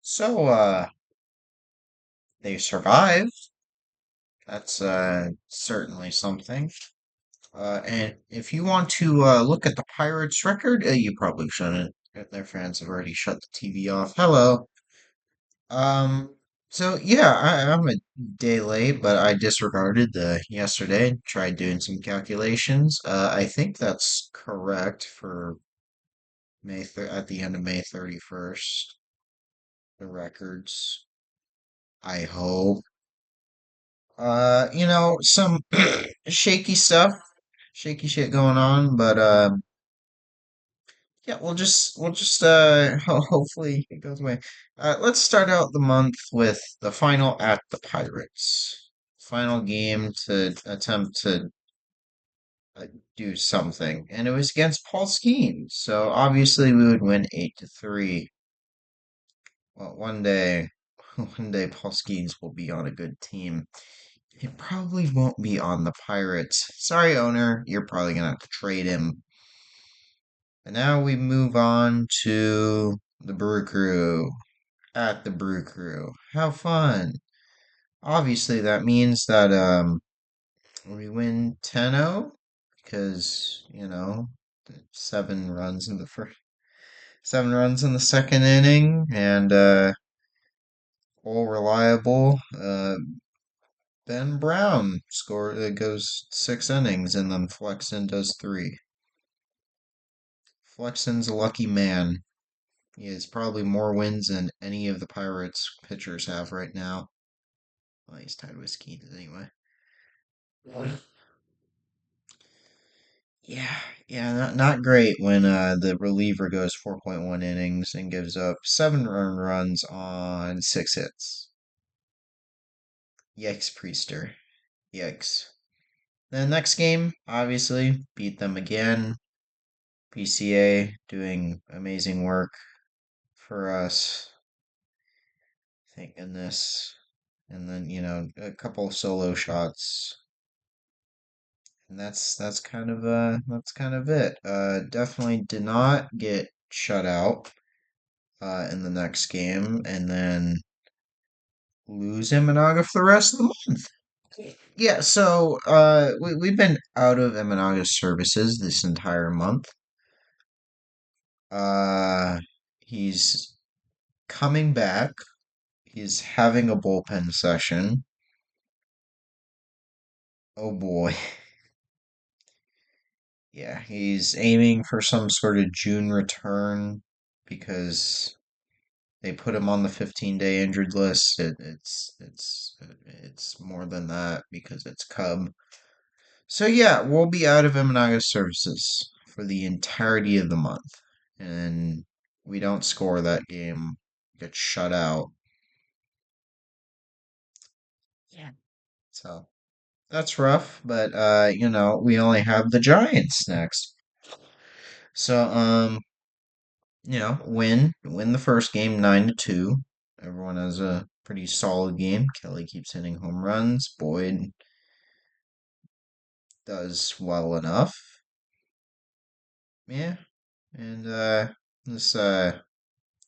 So, they survived. That's certainly something. And if you want to look at the Pirates record, you probably shouldn't. Their fans have already shut the TV off. Hello. Um, I'm a day late, but I disregarded the yesterday, tried doing some calculations. I think that's correct for at the end of May 31st, the records. I hope. Some shaky stuff, shaky shit going on, but yeah, hopefully it goes away. Let's start out the month with the final at the Pirates. Final game to attempt to uh, do something, and it was against Paul Skeens. So obviously we would win 8-3. Well, one day, one day Paul Skeens will be on a good team. It probably won't be on the Pirates. Sorry, owner, you're probably gonna have to trade him. And now we move on to the Brew Crew. At the Brew Crew. How fun. Obviously that means that we win 10-0 because, seven runs in the first 7 runs in the second inning and all reliable. Ben Brown goes 6 innings and then Flexen does three. Flexen's a lucky man. He has probably more wins than any of the Pirates pitchers have right now. Well, he's tied with Skeens anyway. Yeah, yeah, not great when the reliever goes 4.1 innings and gives up 7 runs on 6 hits. Yikes, Priester. Yikes. The next game, obviously, beat them again. PCA doing amazing work for us. Thank goodness. And then, a couple solo shots. And that's kind of it. Definitely did not get shut out in the next game and then lose Imanaga for the rest of the month. Yeah, so we've been out of Imanaga's services this entire month. Uh he's coming back. He's having a bullpen session. Oh boy. Yeah, he's aiming for some sort of June return because they put him on the 15-day injured list. It's more than that because it's Cub. So yeah, we'll be out of Imanaga's services for the entirety of the month, and we don't score that game, get shut out. Yeah. So that's rough, but we only have the Giants next. So win the first game 9-2. Everyone has a pretty solid game. Kelly keeps hitting home runs. Boyd does well enough. Yeah. And this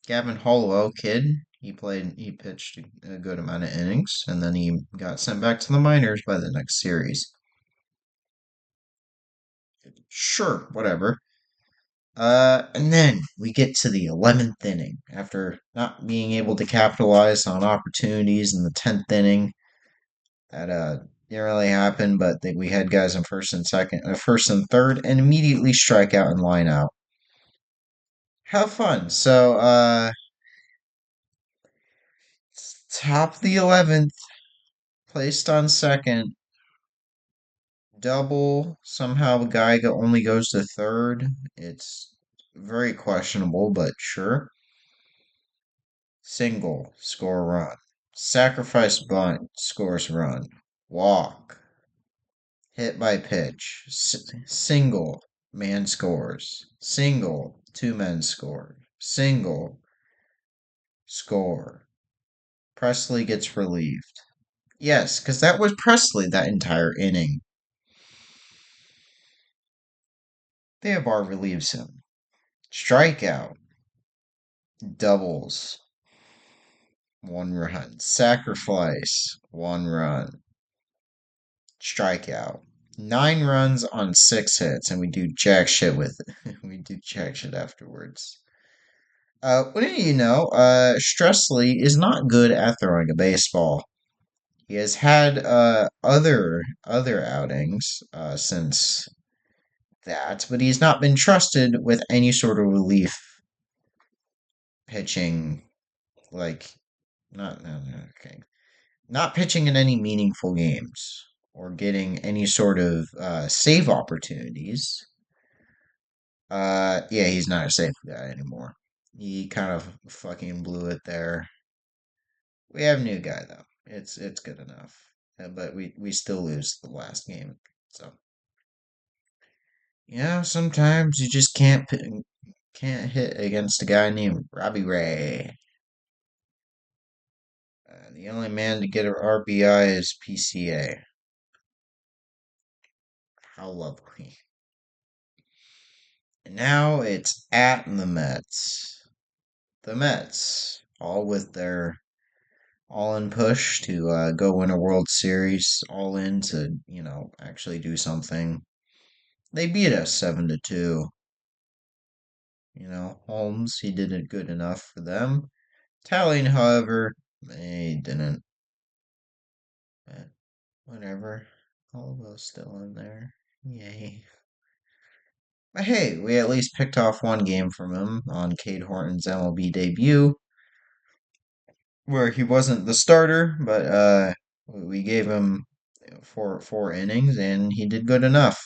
Gavin Hollowell kid, he pitched a good amount of innings, and then he got sent back to the minors by the next series. Sure, whatever. And then we get to the 11th inning after not being able to capitalize on opportunities in the 10th inning. That didn't really happen, but we had guys in first and third, and immediately strike out and line out. Have fun. So, top of the 11th, placed on second, double. Somehow the guy only goes to third. It's very questionable, but sure. Single, score run. Sacrifice bunt, scores run. Walk, hit by pitch. Single, man scores. Single, two men score. Single, score. Presley gets relieved. Yes, because that was Presley that entire inning. Theobar relieves him. Strikeout. Doubles. one run. Sacrifice, one run. Strikeout. 9 runs on 6 hits, and we do jack shit with it. We do jack shit afterwards. Wouldn't you know, Stressley is not good at throwing a baseball. He has had other outings since that, but he's not been trusted with any sort of relief pitching, like not no, no, okay, not pitching in any meaningful games or getting any sort of save opportunities. Yeah, he's not a safe guy anymore. He kind of fucking blew it there. We have a new guy though. It's good enough, but we still lose the last game. So yeah, sometimes you just can't hit against a guy named Robbie Ray. The only man to get an RBI is PCA. How lovely. And now it's at the Mets. The Mets, all with their all in push to go win a World Series, all in to, actually do something. They beat us 7-2. Holmes, he did it good enough for them. Tallying, however, they didn't. But whatever. Caldwell's still in there. Yay. But hey, we at least picked off one game from him on Cade Horton's MLB debut, where he wasn't the starter, but we gave him four innings, and he did good enough.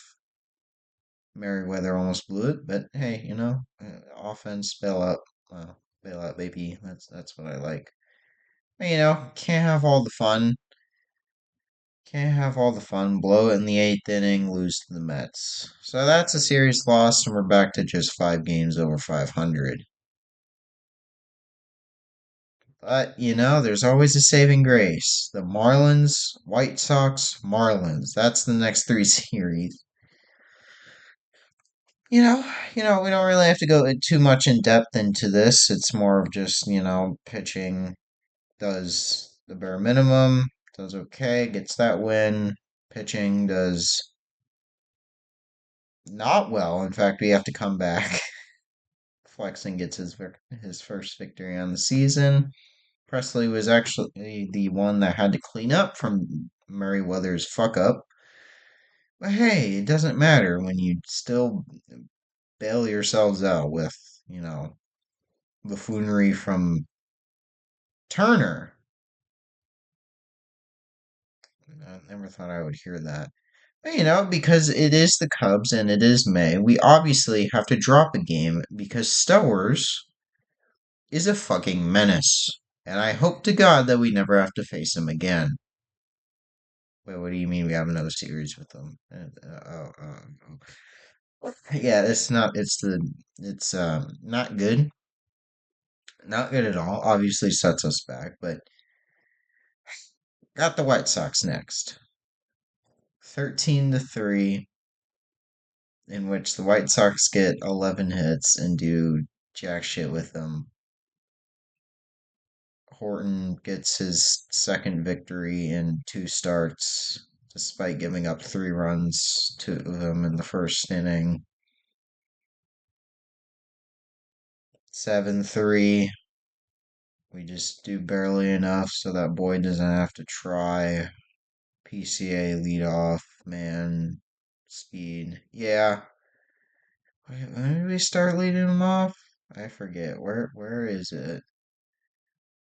Merriweather almost blew it, but hey, offense bail out, baby. That's what I like. But, can't have all the fun. Can't have all the fun. Blow it in the eighth inning, lose to the Mets. So that's a series loss, and we're back to just 5 games over 500. But, there's always a saving grace. The Marlins, White Sox, Marlins. That's the next three series. We don't really have to go too much in depth into this. It's more of just, pitching does the bare minimum, does okay, gets that win. Pitching does not well. In fact, we have to come back. Flexing gets his first victory on the season. Presley was actually the one that had to clean up from Merriweather's fuck up. But hey, it doesn't matter when you still bail yourselves out with, you know, buffoonery from Turner. I never thought I would hear that. But, because it is the Cubs and it is May, we obviously have to drop a game because Stowers is a fucking menace. And I hope to God that we never have to face him again. Wait, what do you mean we have another series with them? Yeah, it's not good. Not good at all. Obviously sets us back, but got the White Sox next. 13-3, in which the White Sox get 11 hits and do jack shit with them. Horton gets his second victory in 2 starts, despite giving up 3 runs to them in the first inning. 7-3. We just do barely enough so that Boyd doesn't have to try. PCA leadoff, man, speed. Yeah. When did we start leading them off? I forget. Where is it?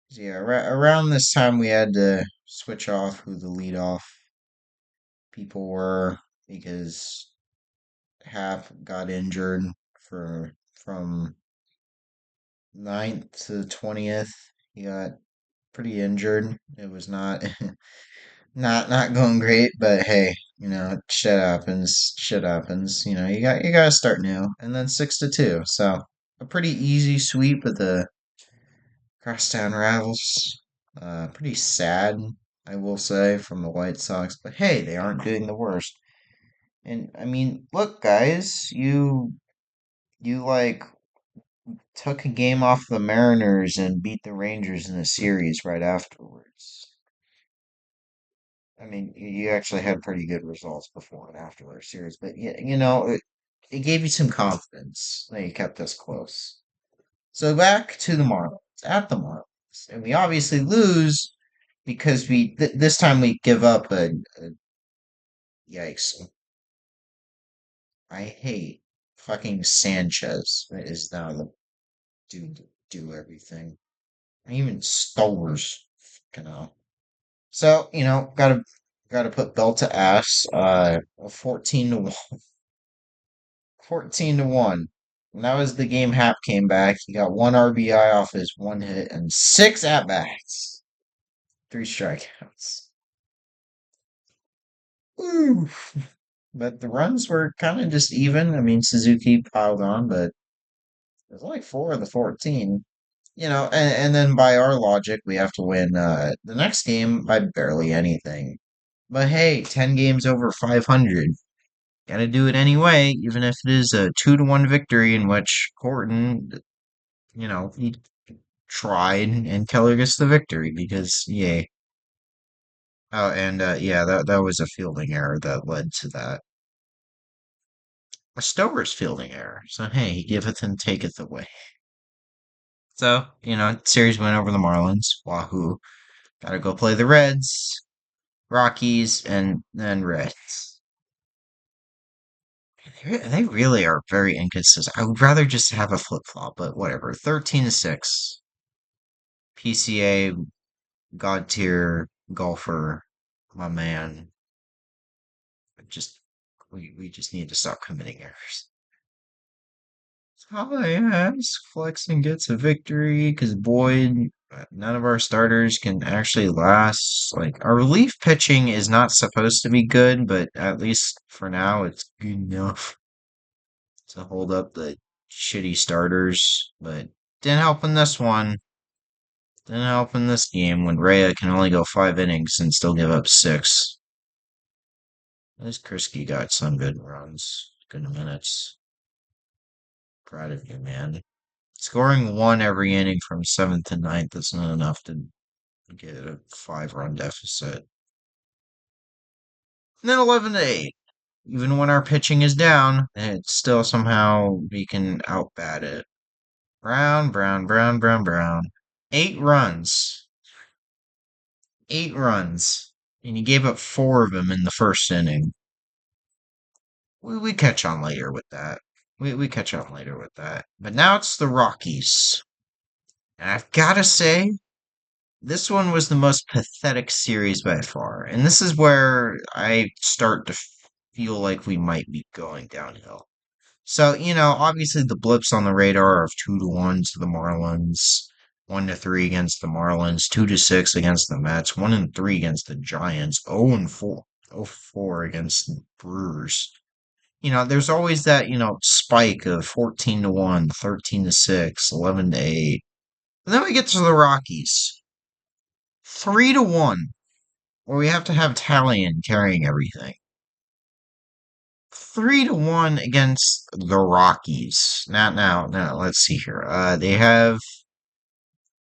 Yeah, around this time we had to switch off who the leadoff people were because half got injured for from ninth to 20th. He got pretty injured. It was not not going great, but hey, shit happens. Shit happens. You gotta start new. And then 6-2. So a pretty easy sweep of the crosstown rivals. Pretty sad, I will say, from the White Sox. But hey, they aren't doing the worst. And I mean, look, guys, you like took a game off the Mariners and beat the Rangers in a series right afterwards. I mean, you actually had pretty good results before and after their series, but it gave you some confidence that you kept us close. So back to the Marlins, at the Marlins, and we obviously lose because this time we give up a yikes. I hate fucking Sanchez is now the dude to do everything. And even Stowers, you know. So, gotta put Bell to ass. 14 to 1. 14 to 1. And that was the game Hap came back. He got one RBI off his one hit and six at bats. Three strikeouts. Ooh. But the runs were kind of just even. I mean, Suzuki piled on, but it was like four of the 14. And then by our logic, we have to win the next game by barely anything. But hey, 10 games over 500. Gotta do it anyway, even if it is a 2-1 victory in which Horton, he tried and Keller gets the victory because, yay. Oh, and yeah, that was a fielding error that led to that. A Stover's fielding error. So, hey, he giveth and taketh away. So, series win over the Marlins. Wahoo. Gotta go play the Reds, Rockies, and then Reds. They really are very inconsistent. I would rather just have a flip flop, but whatever. 13 to 6. PCA, God tier, golfer, my man. Just we just need to stop committing errors. Oh yes, Flexen gets a victory because Boyd, none of our starters can actually last. Like our relief pitching is not supposed to be good, but at least for now it's good enough to hold up the shitty starters. But didn't help in this one. Didn't help in this game when Rhea can only go 5 innings and still give up six. This Krisky got some good runs, good minutes. Proud of you, man. Scoring one every inning from seventh to ninth is not enough to get a 5-run deficit. And then 11 to 8. Even when our pitching is down, it's still somehow we can outbat it. Brown, Brown, Brown, Brown, Brown. 8 runs. 8 runs. And he gave up 4 of them in the first inning. We catch on later with that. We catch on later with that. But now it's the Rockies. And I've got to say, this one was the most pathetic series by far. And this is where I start to feel like we might be going downhill. So, obviously the blips on the radar of 2 to 1 to the Marlins, 1 to 3 against the Marlins, 2 to 6 against the Mets, 1 and 3 against the Giants, 0 and 4, 0 4 against the Brewers. There's always that, spike of 14 to 1, 13 to 6, 11 to 8. And then we get to the Rockies. 3 to 1, where we have to have Talion carrying everything. 3 to 1 against the Rockies. Now, let's see here. They have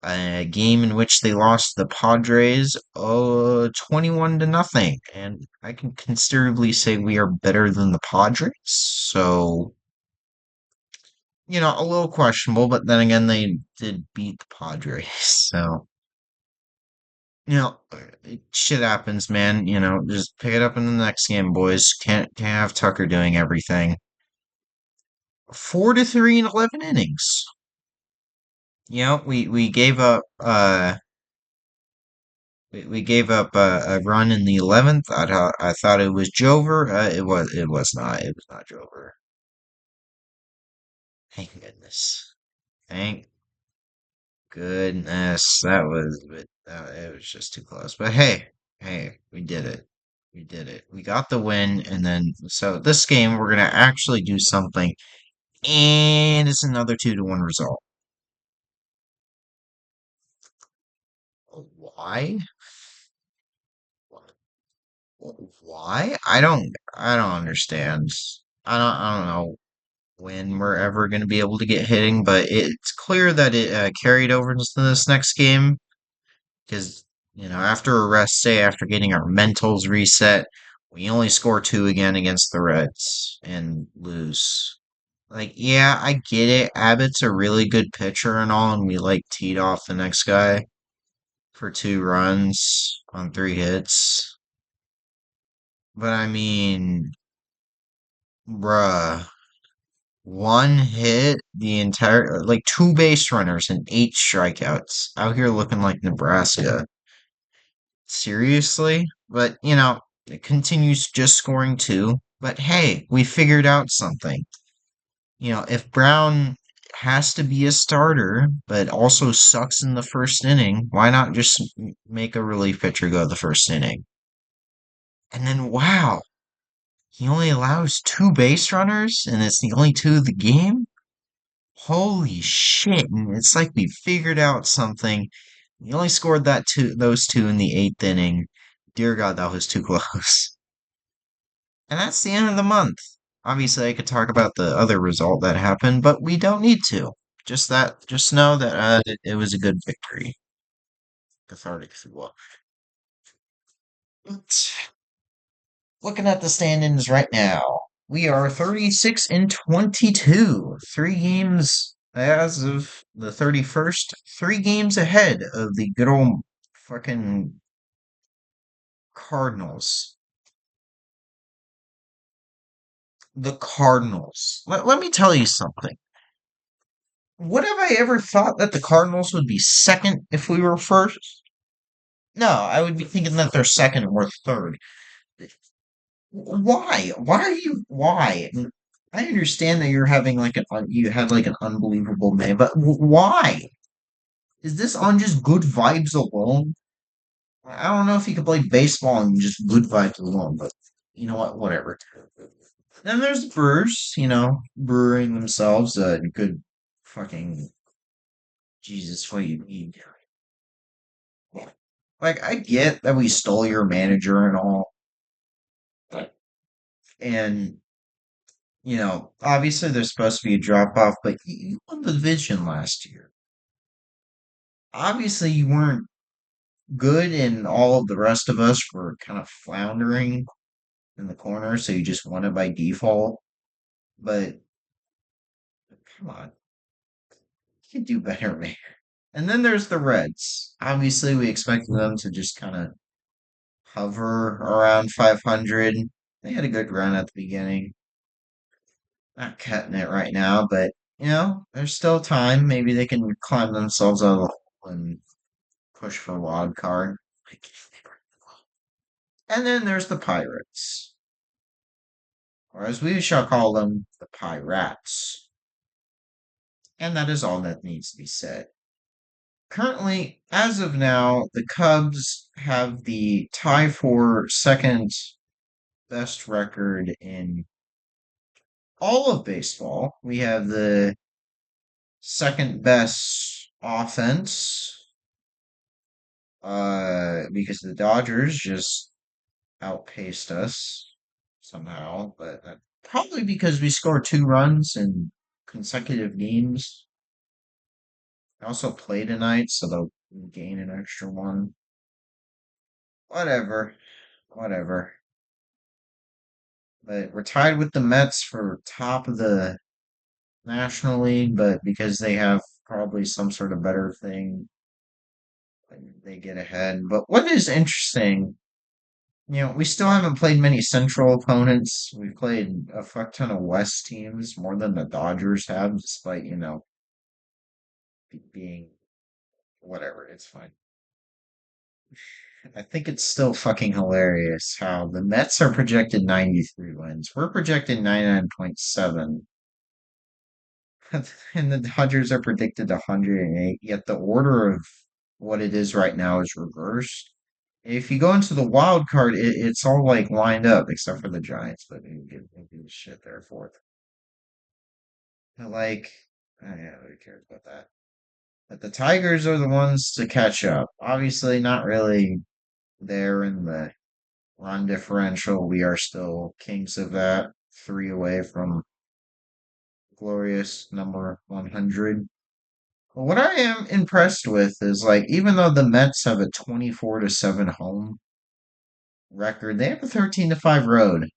a game in which they lost the Padres 21 to nothing. And I can considerably say we are better than the Padres. So, a little questionable, but then again, they did beat the Padres. So, shit happens, man. Just pick it up in the next game, boys. Can't have Tucker doing everything. 4 to 3 in 11 innings. We gave up we gave up a run in the 11th. I thought it was Jover. It was not. It was not Jover. Thank goodness. Thank goodness. It was just too close. But hey, we did it. We did it. We got the win, and then so this game we're gonna actually do something, and it's another 2 to 1 result. Why? Why? I don't understand. I don't know. when we're ever going to be able to get hitting, but it's clear that it carried over into this next game because, after a rest, say after getting our mentals reset, we only score two again against the Reds and lose. Like, yeah, I get it. Abbott's a really good pitcher and all, and we like teed off the next guy for two runs on three hits. But I mean, bruh, one hit the entire, like two base runners and eight strikeouts out here looking like Nebraska. Seriously? But, it continues just scoring two. But hey, we figured out something. If Brown has to be a starter, but also sucks in the first inning, why not just make a relief pitcher go the first inning? And then, wow, he only allows two base runners, and it's the only two of the game? Holy shit. And it's like we figured out something. We only scored those two in the eighth inning. Dear God, that was too close. And that's the end of the month. Obviously, I could talk about the other result that happened, but we don't need to. Just know that it was a good victory. Cathartic, if you will. But looking at the standings right now, we are 36 and 22. Three games as of the 31st, three games ahead of the good old fucking Cardinals. The Cardinals. Let me tell you something. Would have I ever thought that the Cardinals would be second if we were first? No, I would be thinking that they're second or third. Why? Why are you? Why? I understand that you're having like you had like an unbelievable day, but why? Is this on just good vibes alone? I don't know if you could play baseball and just good vibes alone, but you know what? Whatever. Then there's the Brewers, brewing themselves a good fucking Jesus. What do you mean? Like, I get that we stole your manager and all, and obviously there's supposed to be a drop off, but you won the division last year. Obviously, you weren't good, and all of the rest of us were kind of floundering in the corner, so you just won it by default. But come on, you can do better, man. And then there's the Reds. Obviously, we expected them to just kind of hover around 500. They had a good run at the beginning. Not cutting it right now, but there's still time. Maybe they can climb themselves out of the hole and push for a wild card. And then there's the Pirates, or as we shall call them, the Pirates. And that is all that needs to be said. Currently, as of now, the Cubs have the tie for second best record in all of baseball. We have the second best offense, because the Dodgers just outpaced us somehow, but probably because we scored two runs in consecutive games. I also play tonight, so they'll gain an extra one. Whatever, whatever. But we're tied with the Mets for top of the National League, but because they have probably some sort of better thing, they get ahead. But what is interesting, we still haven't played many Central opponents. We've played a fuck ton of West teams, more than the Dodgers have, despite, being whatever. It's fine. I think it's still fucking hilarious how the Mets are projected 93 wins. We're projected 99.7. And the Dodgers are predicted 108, yet the order of what it is right now is reversed. If you go into the wild card, it's all like lined up except for the Giants, but they give a shit there for it. Like, yeah, who cares about that? But the Tigers are the ones to catch up. Obviously, not really there in the run differential. We are still kings of that, three away from glorious number 100. What I am impressed with is like even though the Mets have a 24-7 home record, they have a 13-5 road.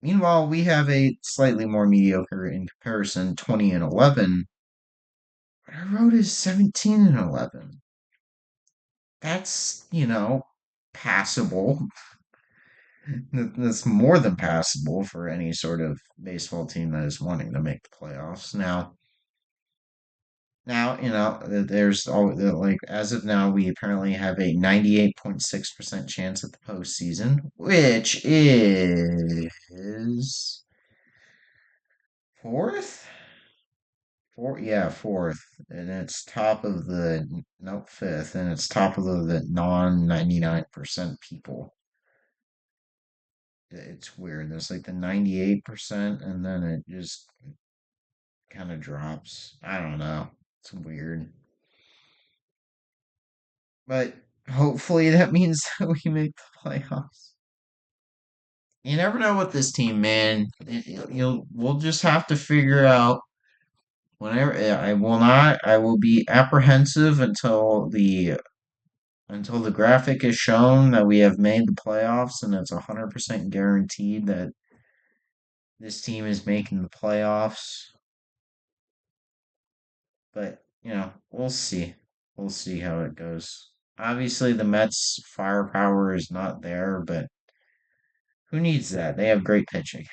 Meanwhile, we have a slightly more mediocre in comparison, 20-11, but our road is 17-11. That's, passable. That's more than passable for any sort of baseball team that is wanting to make the playoffs. Now, there's all like as of now, we apparently have a 98.6% chance at the postseason, which is fourth, yeah, fourth, and it's top of the nope fifth, and it's top of the non 99% people. It's weird. There's like the 98%, and then it just kind of drops. I don't know. It's weird. But hopefully that means that we make the playoffs. You never know with this team, man. We'll just have to figure out whenever I will not I will be apprehensive until the graphic is shown that we have made the playoffs and it's 100% guaranteed that this team is making the playoffs. But, we'll see. We'll see how it goes. Obviously, the Mets' firepower is not there, but who needs that? They have great pitching.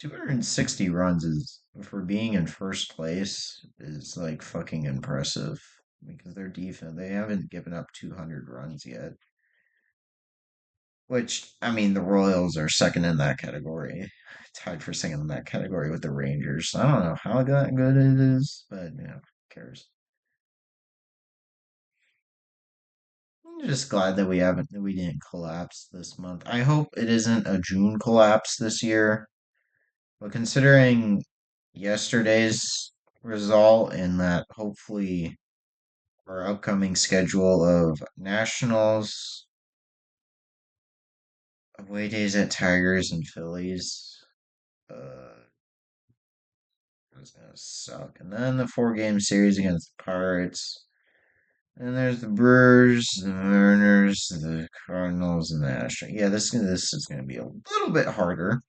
260 runs is, for being in first place, is like fucking impressive because their defense, they haven't given up 200 runs yet. Which, I mean, the Royals are second in that category, tied for second in that category with the Rangers. I don't know how good it is, but, who cares? I'm just glad that we didn't collapse this month. I hope it isn't a June collapse this year. But considering yesterday's result and that hopefully our upcoming schedule of Nationals, away days at Tigers and Phillies, uh, it's gonna suck. And then the 4 game series against the Pirates. And there's the Brewers, the Mariners, the Cardinals, and the Astros. Yeah, this is gonna be a little bit harder,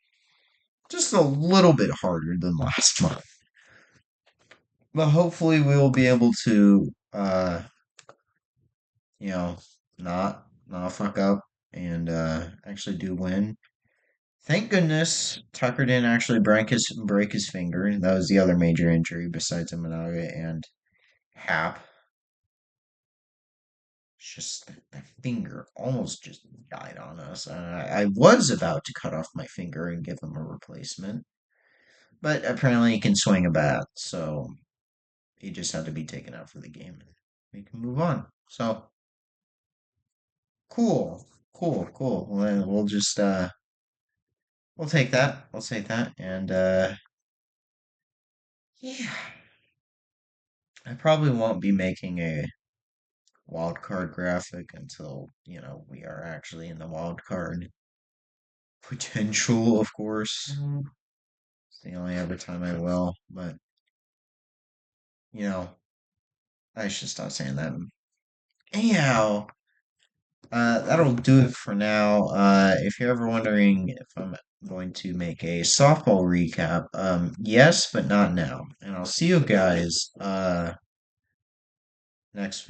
just a little bit harder than last month. But hopefully we will be able to, you know, not fuck up and actually do win. Thank goodness Tucker didn't actually break his finger. That was the other major injury besides Imanaga and Hap. It's just the finger almost just died on us. I was about to cut off my finger and give him a replacement, but apparently he can swing a bat, so he just had to be taken out for the game, and we can move on. So cool, cool. Well, then we'll just we'll take that. We'll take that, and yeah, I probably won't be making a wild card graphic until we are actually in the wild card potential, of course. It's the only other time I will, but you know, I should stop saying that. Anyhow, that'll do it for now. If you're ever wondering if I'm going to make a softball recap, yes, but not now. And I'll see you guys next